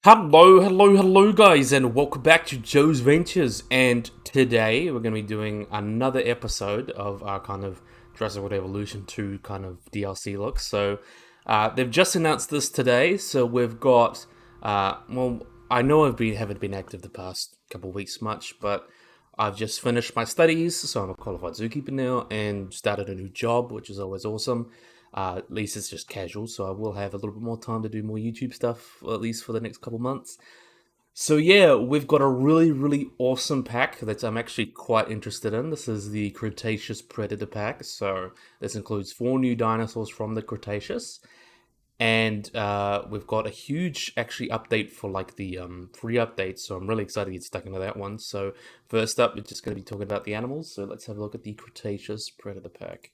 Hello guys, and welcome back to Joe's Ventures. And today we're going to be doing another episode of our kind of Jurassic World Evolution 2 kind of DLC look. So they've just announced this today, so we've got, I know haven't been active the past couple of weeks much, but I've just finished my studies, so I'm a qualified zookeeper now, and started a new job, which is always awesome. At least it's just casual, so I will have a little bit more time to do more YouTube stuff, at least for the next couple months. So yeah, we've got a really awesome pack that I'm actually quite interested in. This is the Cretaceous Predator Pack. So this includes 4 new dinosaurs from the Cretaceous, and we've got a huge actually update for like the free updates. So I'm really excited to get stuck into that one. So first up, we're just going to be talking about the animals. So let's have a look at the Cretaceous Predator Pack.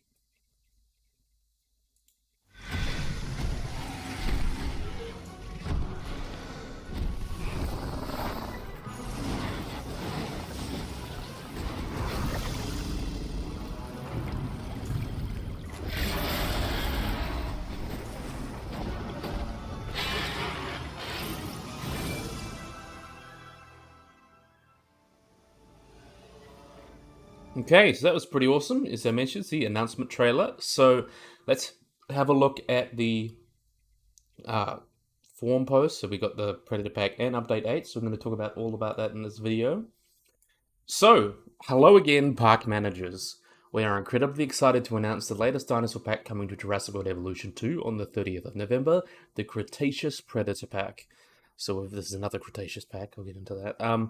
Okay, so that was pretty awesome. As I mentioned, it's the announcement trailer. So let's have a look at the uh, forum post. So we got the Predator Pack and Update 8. So I'm going to talk about all about that in this video. So, hello again, park managers. We are incredibly excited to announce the latest dinosaur pack coming to Jurassic World Evolution 2 on the 30th of November, the Cretaceous Predator Pack. So if this is another Cretaceous pack, I'll get into that.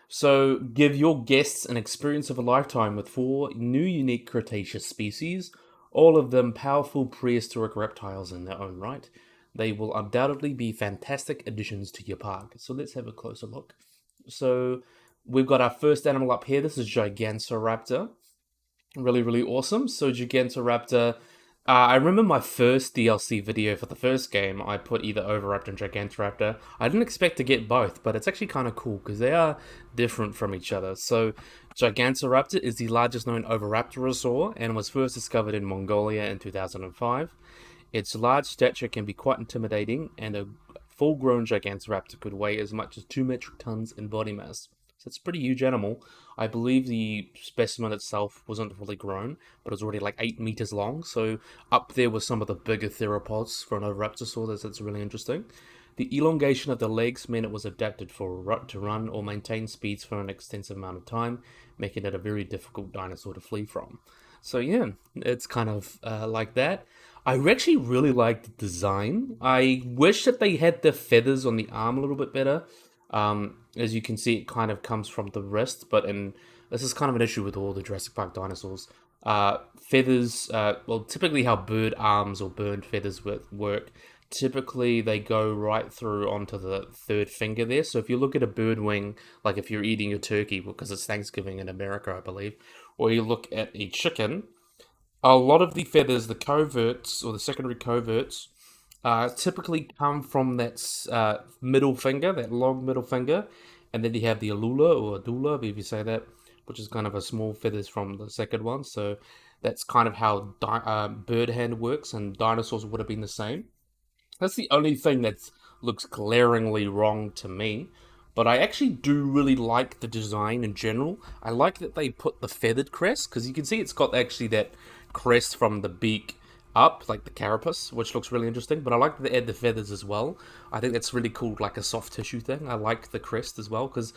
So give your guests an experience of a lifetime with 4 new unique Cretaceous species, all of them powerful prehistoric reptiles in their own right. They will undoubtedly be fantastic additions to your park. So let's have a closer look. So we've got our first animal up here. This is Gigantoraptor. Really awesome. So Gigantoraptor, I remember my first DLC video for the first game, I put either Utahraptor and Gigantoraptor. I didn't expect to get both, but it's actually kind of cool because they are different from each other. So Gigantoraptor is the largest known oviraptorosaur and was first discovered in Mongolia in 2005. Its large stature can be quite intimidating, and a full-grown Gigantoraptor could weigh as much as 2 metric tons in body mass. So it's a pretty huge animal. I believe the specimen itself wasn't fully grown, but it was already like 8 meters long. So up there with some of the bigger theropods for an oviraptorosaur. That's really interesting. The elongation of the legs meant it was adapted to run or maintain speeds for an extensive amount of time, making it a very difficult dinosaur to flee from. So yeah, it's kind of like that. I actually really like the design. I wish that they had the feathers on the arm a little bit better. As you can see, it kind of comes from the wrist, but this is kind of an issue with all the Jurassic Park dinosaurs. Feathers, well, typically how bird arms or bird feathers work, typically they go right through onto the 3rd finger there. So if you look at a bird wing, like if you're eating a turkey, because it's Thanksgiving in America, I believe, or you look at a chicken, a lot of the feathers, the coverts or the secondary coverts, typically come from that middle finger, that long middle finger, and then you have the alula or adula, if you say that, which is kind of a small feathers from the second one. So that's kind of how bird hand works, and dinosaurs would have been the same. That's the only thing that looks glaringly wrong to me. But I actually do really like the design in general. I like that they put the feathered crest, because you can see it's got actually that crest from the beak up, like the carapace, which looks really interesting. But I like that they add the feathers as well. I think that's really cool, like a soft tissue thing. I like the crest as well, because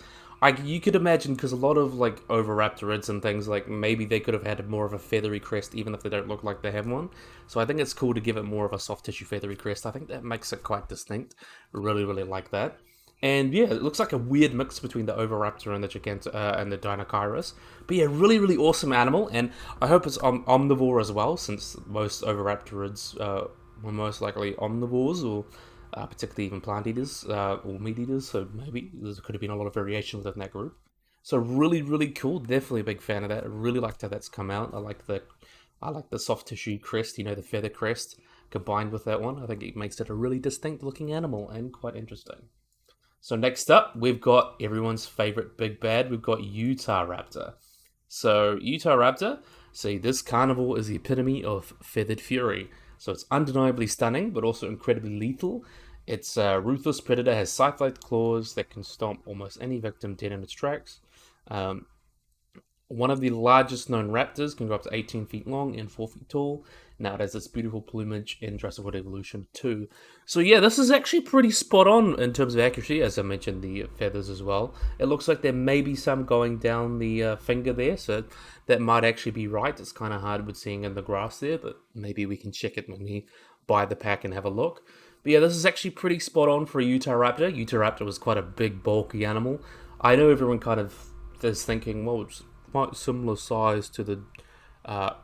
you could imagine, because a lot of like oviraptorids and things, like maybe they could have had more of a feathery crest, even if they don't look like they have one. So I think it's cool to give it more of a soft tissue feathery crest. I think that makes it quite distinct. Really like that. And yeah, it looks like a weird mix between the Oviraptor and the and the Dinochirus. But yeah, really awesome animal, and I hope it's omnivore as well, since most Oviraptorids were most likely omnivores, or particularly even plant eaters or meat eaters. So maybe there could have been a lot of variation within that group. So really cool. Definitely a big fan of that. I really liked how that's come out. I like the soft tissue crest, the feather crest combined with that one. I think it makes it a really distinct looking animal and quite interesting. So next up, we've got everyone's favorite big bad. We've got Utahraptor. So Utahraptor, see, this carnivore is the epitome of feathered fury. So it's undeniably stunning, but also incredibly lethal. It's a ruthless predator, has scythe-like claws that can stomp almost any victim dead in its tracks. Um, One of the largest known raptors, can go up to 18 feet long and 4 feet tall. Now it has this beautiful plumage in Jurassic World Evolution 2. So yeah, this is actually pretty spot on in terms of accuracy, as I mentioned, the feathers as well. It looks like there may be some going down the finger there, so that might actually be right. It's kind of hard with seeing in the grass there, but maybe we can check it when we buy the pack and have a look. But yeah, this is actually pretty spot on for a Utahraptor. Utahraptor was quite a big, bulky animal. I know everyone kind of is thinking, well, it's quite similar size to the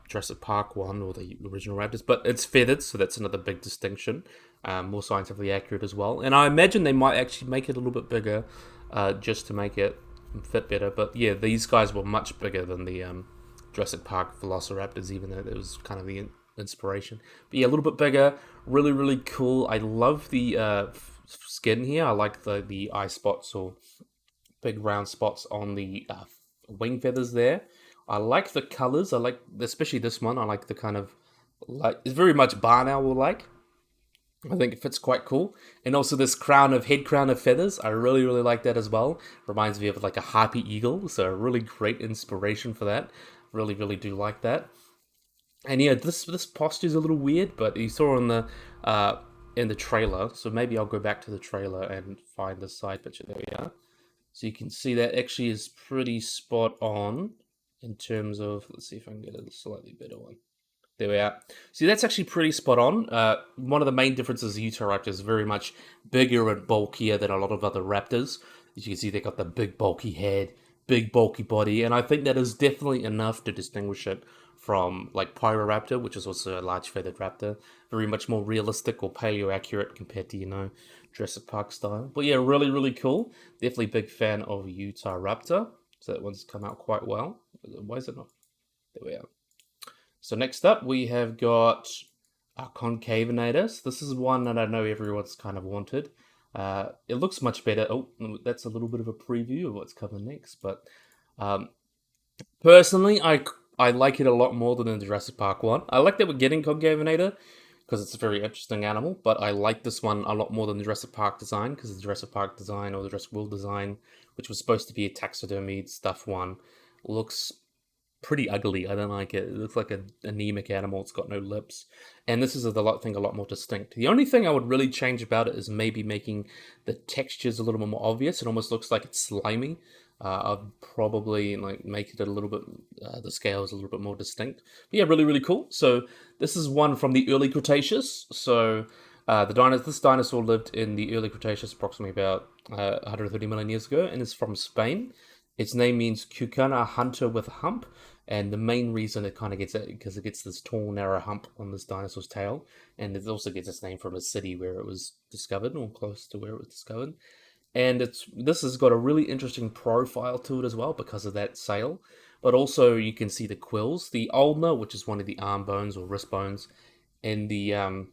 Jurassic Park one or the original raptors, but it's feathered, so that's another big distinction. More scientifically accurate as well. And I imagine they might actually make it a little bit bigger just to make it fit better. But yeah, these guys were much bigger than the Jurassic Park Velociraptors, even though it was kind of the inspiration. But yeah, a little bit bigger, really, really cool. I love the skin here. I like the eye spots or big round spots on the wing feathers there. I like the colors. I like, especially this one. I like the kind of like, it's very much barn owl like. I think it fits quite cool. And also this head crown of feathers. I really, really like that as well. Reminds me of like a harpy eagle. So a really great inspiration for that. Really, really do like that. And yeah, this posture is a little weird, but you saw in the trailer. So maybe I'll go back to the trailer and find the side picture. There we are. So you can see that actually is pretty spot on in terms of, let's see if I can get a slightly better one. There we are. See, that's actually pretty spot on. One of the main differences is Utahraptor is very much bigger and bulkier than a lot of other raptors. As you can see, they got the big bulky head, big bulky body, and I think that is definitely enough to distinguish it from like Pyroraptor, which is also a large feathered raptor. Very much more realistic or paleo accurate compared to, Jurassic Park style. But yeah, really, really cool. Definitely big fan of Utahraptor. So that one's come out quite well. Why is it not? There we are. So next up, we have got our Concavenator. So this is one that I know everyone's kind of wanted. It looks much better. Oh, that's a little bit of a preview of what's coming next. But personally, I like it a lot more than the Jurassic Park one. I like that we're getting Concavenator because it's a very interesting animal, but I like this one a lot more than the Jurassic Park design, because the Jurassic Park design or the Jurassic World design, which was supposed to be a taxidermied stuff one, looks pretty ugly. I don't like it. It looks like an anemic animal. It's got no lips. And this is a lot more distinct. The only thing I would really change about it is maybe making the textures a little bit more obvious. It almost looks like it's slimy. I'd probably like make it a little bit, the scale is a little bit more distinct. But yeah, really, really cool. So this is one from the early Cretaceous. So this dinosaur lived in the early Cretaceous, approximately about 130 million years ago, and is from Spain. Its name means Cucana, hunter with a hump, and the main reason it kind of gets it because it gets this tall, narrow hump on this dinosaur's tail, and it also gets its name from a city where it was discovered, or close to where it was discovered. And this has got a really interesting profile to it as well because of that sail. But also you can see the quills. The ulna, which is one of the arm bones or wrist bones, and the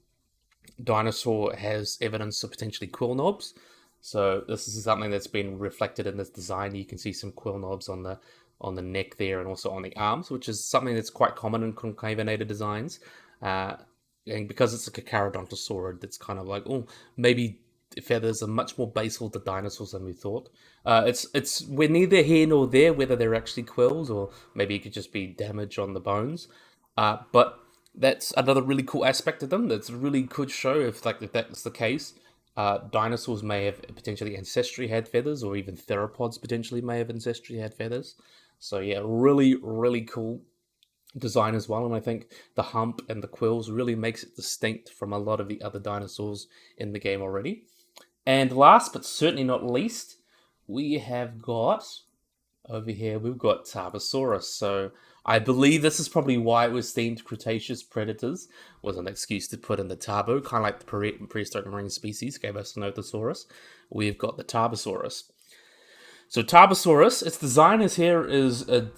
dinosaur has evidence of potentially quill knobs. So this is something that's been reflected in this design. You can see some quill knobs on the neck there and also on the arms, which is something that's quite common in Concavenator designs. And because it's like a Carodontosaurid, it's kind of like, oh, maybe feathers are much more basal to dinosaurs than we thought. We're neither here nor there whether they're actually quills or maybe it could just be damage on the bones. But that's another really cool aspect of them. That's really could show if that's the case. Dinosaurs may have potentially ancestrally had feathers, or even theropods potentially may have ancestrally had feathers. So yeah, really, really cool design as well, and I think the hump and the quills really makes it distinct from a lot of the other dinosaurs in the game already. And last but certainly not least, we have got over here, we've got Tarbosaurus. So I believe this is probably why it was themed Cretaceous Predators, was an excuse to put in the Tarbo, kind of like the prehistoric marine species gave us an Nothosaurus. We've got the Tarbosaurus. So Tarbosaurus, its design is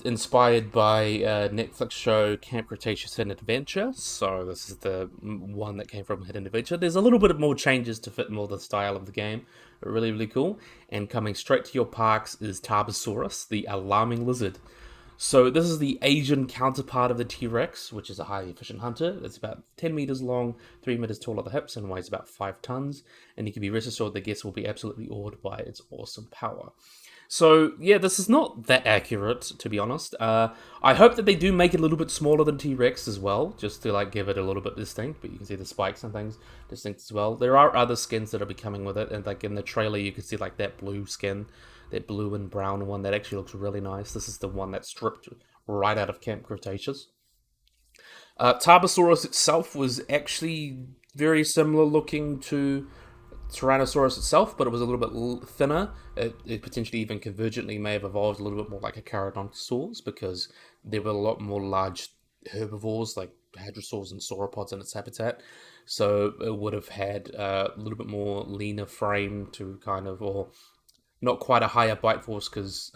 inspired by Netflix show Camp Cretaceous Hidden Adventure. So this is the one that came from Hidden Adventure. There's a little bit more changes to fit more the style of the game. Really, really cool. And coming straight to your parks is Tarbosaurus, the alarming lizard. So this is the Asian counterpart of the T-Rex, which is a highly efficient hunter. It's about 10 meters long, 3 meters tall at the hips, and weighs about 5 tons. And you can be rest assured the guests will be absolutely awed by its awesome power. So yeah, this is not that accurate, to be honest. I hope that they do make it a little bit smaller than T-Rex as well, just to like give it a little bit distinct. But you can see the spikes and things distinct as well. There are other skins that will be coming with it, and like in the trailer, you can see like that blue skin, that blue and brown one that actually looks really nice. This is the one that's stripped right out of Camp Cretaceous. Tarbosaurus itself was actually very similar looking to Tyrannosaurus itself, but it was a little bit thinner. It potentially even convergently may have evolved a little bit more like a Charodontosaurus because there were a lot more large herbivores like hadrosaurs and sauropods in its habitat. So it would have had a little bit more leaner frame to kind of, or not quite a higher bite force because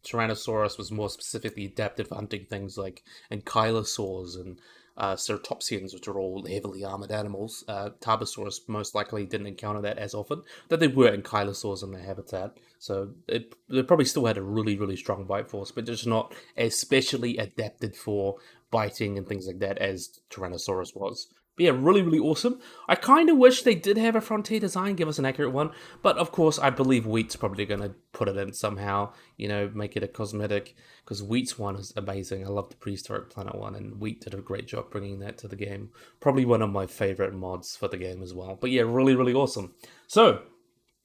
Tyrannosaurus was more specifically adapted for hunting things like ankylosaurs and ceratopsians, which are all heavily armored animals. Tarbosaurus most likely didn't encounter that as often, though they were ankylosaurs in their habitat. So they probably still had a really, really strong bite force, but just not as specially adapted for biting and things like that as Tyrannosaurus was. But yeah, really, really awesome. I kind of wish they did have a Frontier design, give us an accurate one. But of course, I believe Wheat's probably going to put it in somehow, make it a cosmetic. Because Wheat's one is amazing. I love the Prehistoric Planet one, and Wheat did a great job bringing that to the game. Probably one of my favorite mods for the game as well. But yeah, really, really awesome. So,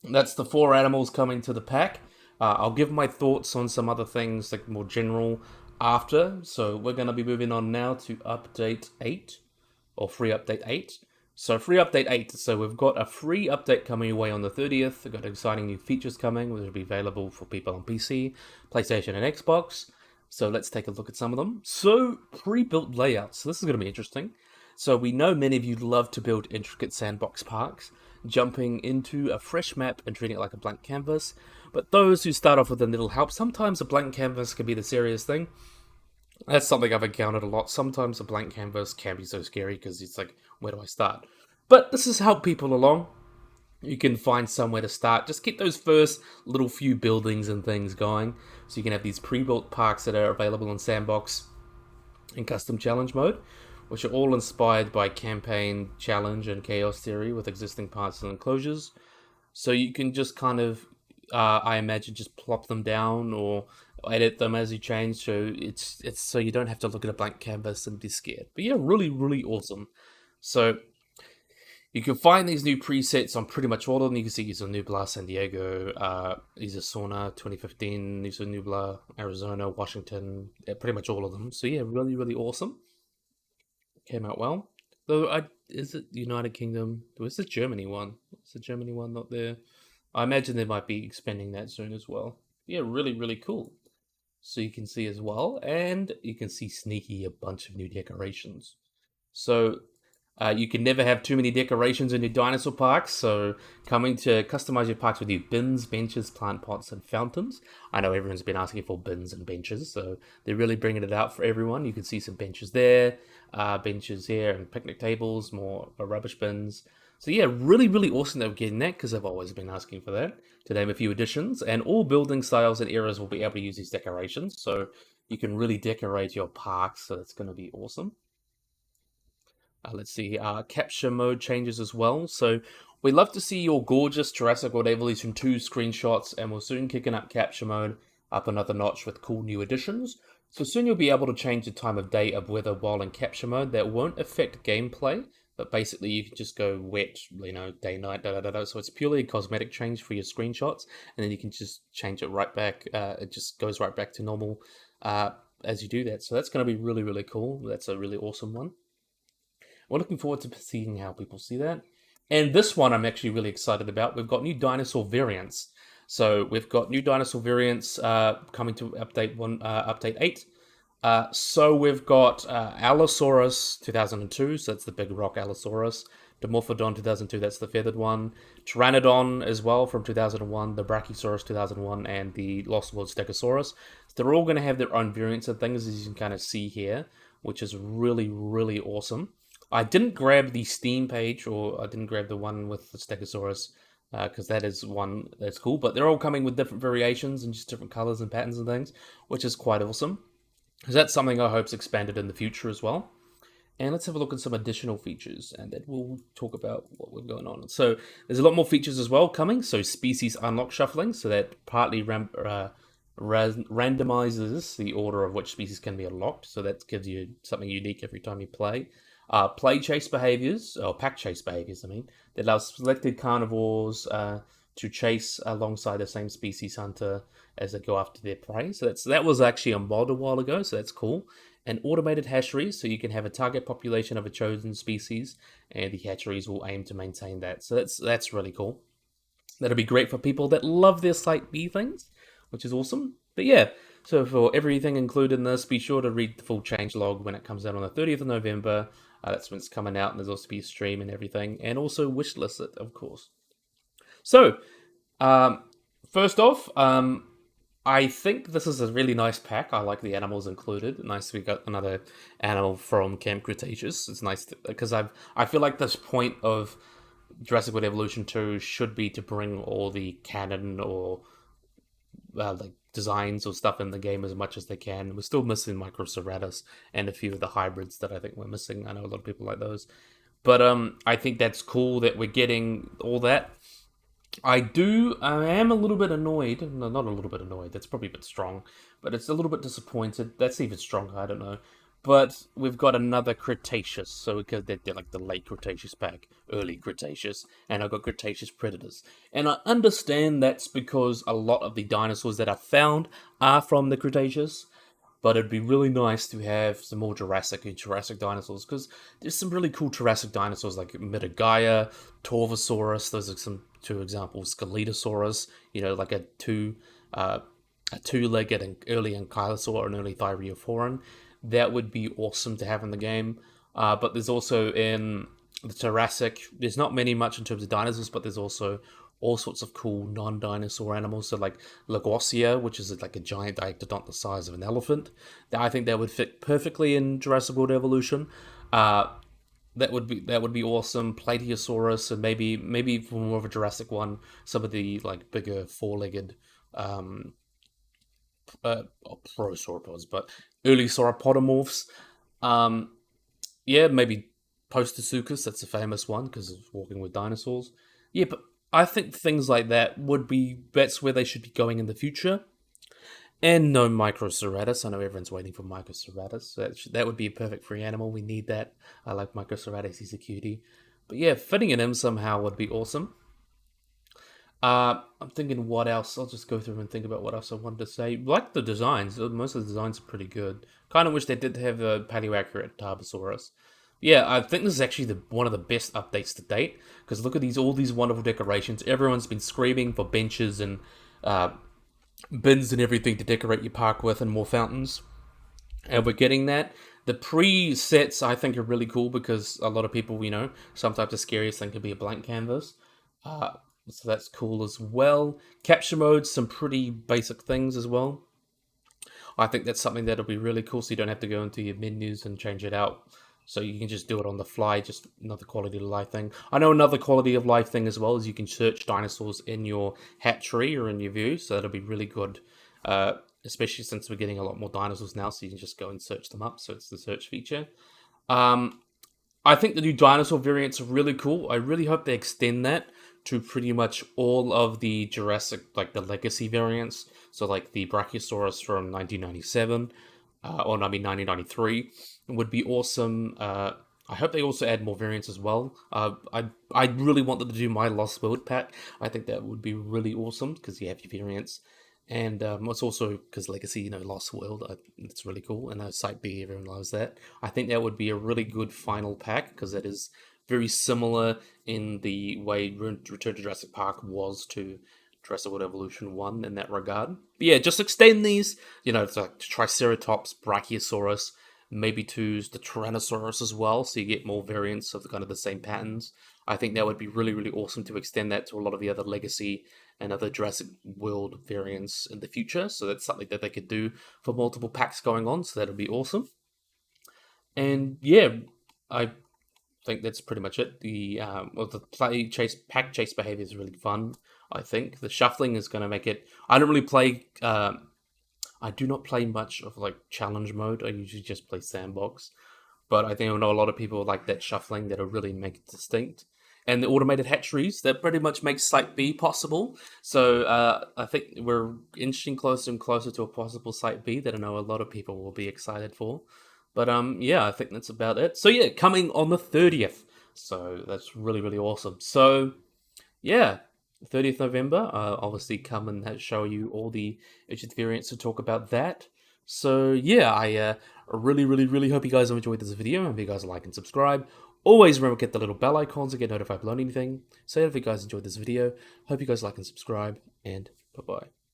that's the 4 animals coming to the pack. I'll give my thoughts on some other things, like more general, after. So, we're going to be moving on now to Update 8. Or free update 8. So free update 8. So we've got a free update coming away on the 30th. We've got exciting new features coming, which will be available for people on PC, PlayStation, and Xbox. So let's take a look at some of them. So pre-built layouts. So this is going to be interesting. So we know many of you love to build intricate sandbox parks, jumping into a fresh map and treating it like a blank canvas. But those who start off with a little help, sometimes a blank canvas can be the serious thing. That's something I've encountered a lot. Sometimes a blank canvas can be so scary because it's like, where do I start? But this has helped people along. You can find somewhere to start. Just get those first little few buildings and things going. So you can have these pre-built parks that are available in Sandbox and Custom Challenge mode, which are all inspired by Campaign, Challenge, and Chaos Theory with existing parts and enclosures. So you can just kind of, I imagine, just plop them down or edit them as you change. So it's so you don't have to look at a blank canvas and be scared. But yeah, really, really awesome. So you can find these new presets on pretty much all of them. You can see Isla Nublar, San Diego, Isla Sorna, 2015, Isla Nublar, Arizona, Washington, pretty much all of them. So yeah, really, really awesome. Came out well. Though, is it United Kingdom? Where's the Germany one? Is the Germany one not there? I imagine they might be expanding that soon as well. Yeah, really, really cool. So you can see as well, and you can see sneaky a bunch of new decorations. So you can never have too many decorations in your dinosaur parks, so coming to customize your parks with new bins, benches, plant pots, and fountains. I know everyone's been asking for bins and benches, so they're really bringing it out for everyone. You can see some benches there, benches here, and picnic tables, more rubbish bins. So yeah, really, really awesome that we're getting that, because I've always been asking for that, to name a few additions. And all building styles and eras will be able to use these decorations, so you can really decorate your parks, so that's going to be awesome. Let's see, capture mode changes as well. So we love to see your gorgeous Jurassic World Evolution 2 screenshots, and we're soon kicking up capture mode up another notch with cool new additions. So soon you'll be able to change the time of day of weather while in capture mode. That won't affect gameplay, but basically you can just go wet, day, night, So it's purely a cosmetic change for your screenshots, and then you can just change it right back. It just goes right back to normal as you do that. So that's going to be really, really cool. That's a really awesome one. We're looking forward to seeing how people see that. And this one I'm actually really excited about. We've got new dinosaur variants. So we've got new dinosaur variants coming to update 8. So we've got Allosaurus 2002, so that's the big rock Allosaurus. Dimorphodon 2002, that's the feathered one. Pteranodon as well from 2001, the Brachiosaurus 2001, and the Lost World Stegosaurus. So they're all going to have their own variants and things, as you can kind of see here, which is really, really awesome. I didn't grab the Steam page, or I didn't grab the one with the Stegosaurus because that is one that's cool. But they're all coming with different variations and just different colors and patterns and things, which is quite awesome. Because that's something I hope's expanded in the future as well. And let's have a look at some additional features, and then we'll talk about what we're going on. So there's a lot more features as well coming. So species unlock shuffling, so that partly randomizes the order of which species can be unlocked. So that gives you something unique every time you play. Play chase behaviors, or pack chase behaviors, I mean, that allows selected carnivores to chase alongside the same species hunter as they go after their prey. So that was actually a mod a while ago, so that's cool. And automated hatcheries, so you can have a target population of a chosen species, and the hatcheries will aim to maintain that. So that's really cool. That'll be great for people that love their Site B things, which is awesome. But yeah, so for everything included in this, be sure to read the full change log when it comes out on the 30th of November. That's when it's coming out, and there's also be a stream and everything, and also wishlist it, of course. So, um, first off, I think this is a really nice pack. I like the animals included. Nice we got another animal from Camp Cretaceous. It's nice because I feel like this point of Jurassic World Evolution 2 should be to bring all the canon or like designs or stuff in the game as much as they can. We're still missing Microceratops and a few of the hybrids that I think we're missing. I know a lot of people like those. But I think that's cool that we're getting all that. I am a little bit annoyed. No, not a little bit annoyed. That's probably a bit strong. But it's a little bit disappointed. That's even stronger. I don't know. But we've got another Cretaceous. So because they're like the late Cretaceous pack, early Cretaceous. And I've got Cretaceous Predators. And I understand that's because a lot of the dinosaurs that are found are from the Cretaceous. But it'd be really nice to have some more Jurassic dinosaurs because there's some really cool Jurassic dinosaurs like Mitagaya, Torvosaurus. Those are some two examples. Scaletosaurus, like a two-legged and early ankylosaur and early thyreophoran. That would be awesome to have in the game. But there's also in the Jurassic, there's not much in terms of dinosaurs, but there's also all sorts of cool non-dinosaur animals. So like Laguardia, which is like a giant diectodont the size of an elephant. I think that would fit perfectly in Jurassic World Evolution. Uh, that would be awesome. Plateosaurus, and maybe for more of a Jurassic one, some of the like bigger four-legged prosauropods, but early sauropodomorphs. Um, yeah, maybe Postosuchus. That's a famous one because of walking with dinosaurs. Yeah, but I think things like that that's where they should be going in the future. And no Microceratops. I know everyone's waiting for Microceratops. So that would be a perfect free animal. We need that. I like Microceratops. He's a cutie. But yeah, fitting in him somehow would be awesome. I'm thinking what else. I'll just go through and think about what else I wanted to say. Like the designs. Most of the designs are pretty good. Kind of wish they did have a paleo-accurate Tarbosaurus. Yeah, I think this is actually one of the best updates to date. Because look at all these wonderful decorations. Everyone's been screaming for benches and uh, bins and everything to decorate your park with, and more fountains. And we're getting that. The presets I think are really cool because a lot of people, sometimes the scariest thing can be a blank canvas. Uh, so that's cool as well. Capture mode, some pretty basic things as well. I think that's something that'll be really cool so you don't have to go into your menus and change it out. So you can just do it on the fly, just another quality of life thing. I know another quality of life thing as well is you can search dinosaurs in your hatchery or in your view, so that'll be really good. Especially since we're getting a lot more dinosaurs now, so you can just go and search them up. So it's the search feature. Um, I think the new dinosaur variants are really cool. I really hope they extend that to pretty much all of the Jurassic, like the legacy variants. So like the Brachiosaurus from 1997, or I mean 1993, would be awesome. I hope they also add more variants as well. I really want them to do my Lost World pack. I think that would be really awesome because you have your variants. And it's also because Legacy, Lost World, it's really cool. And Site B, everyone loves that. I think that would be a really good final pack because that is very similar in the way Return to Jurassic Park was to Jurassic World Evolution 1 in that regard. But yeah, just extend these, it's like Triceratops, Brachiosaurus, maybe to the Tyrannosaurus as well, so you get more variants of the same patterns. I think that would be really, really awesome to extend that to a lot of the other Legacy and other Jurassic World variants in the future. So that's something that they could do for multiple packs going on. So that'll be awesome. And yeah, I think that's pretty much it. The play chase pack chase behavior is really fun. I think the shuffling is going to make it. I don't really play. I do not play much of like challenge mode. I usually just play sandbox. But I think I know a lot of people like that shuffling that'll really make it distinct. And the automated hatcheries that pretty much makes Site B possible. So I think we're inching closer and closer to a possible Site B that I know a lot of people will be excited for. But yeah, I think that's about it. So yeah, coming on the 30th. So that's really, really awesome. So yeah, 30th November. Obviously, come and show you all the Egypt variants to talk about that. So yeah, I really, really, really hope you guys have enjoyed this video. I hope you guys like and subscribe. Always remember to get the little bell icons to get notified when I upload anything. So if you guys enjoyed this video, hope you guys like and subscribe, and bye bye.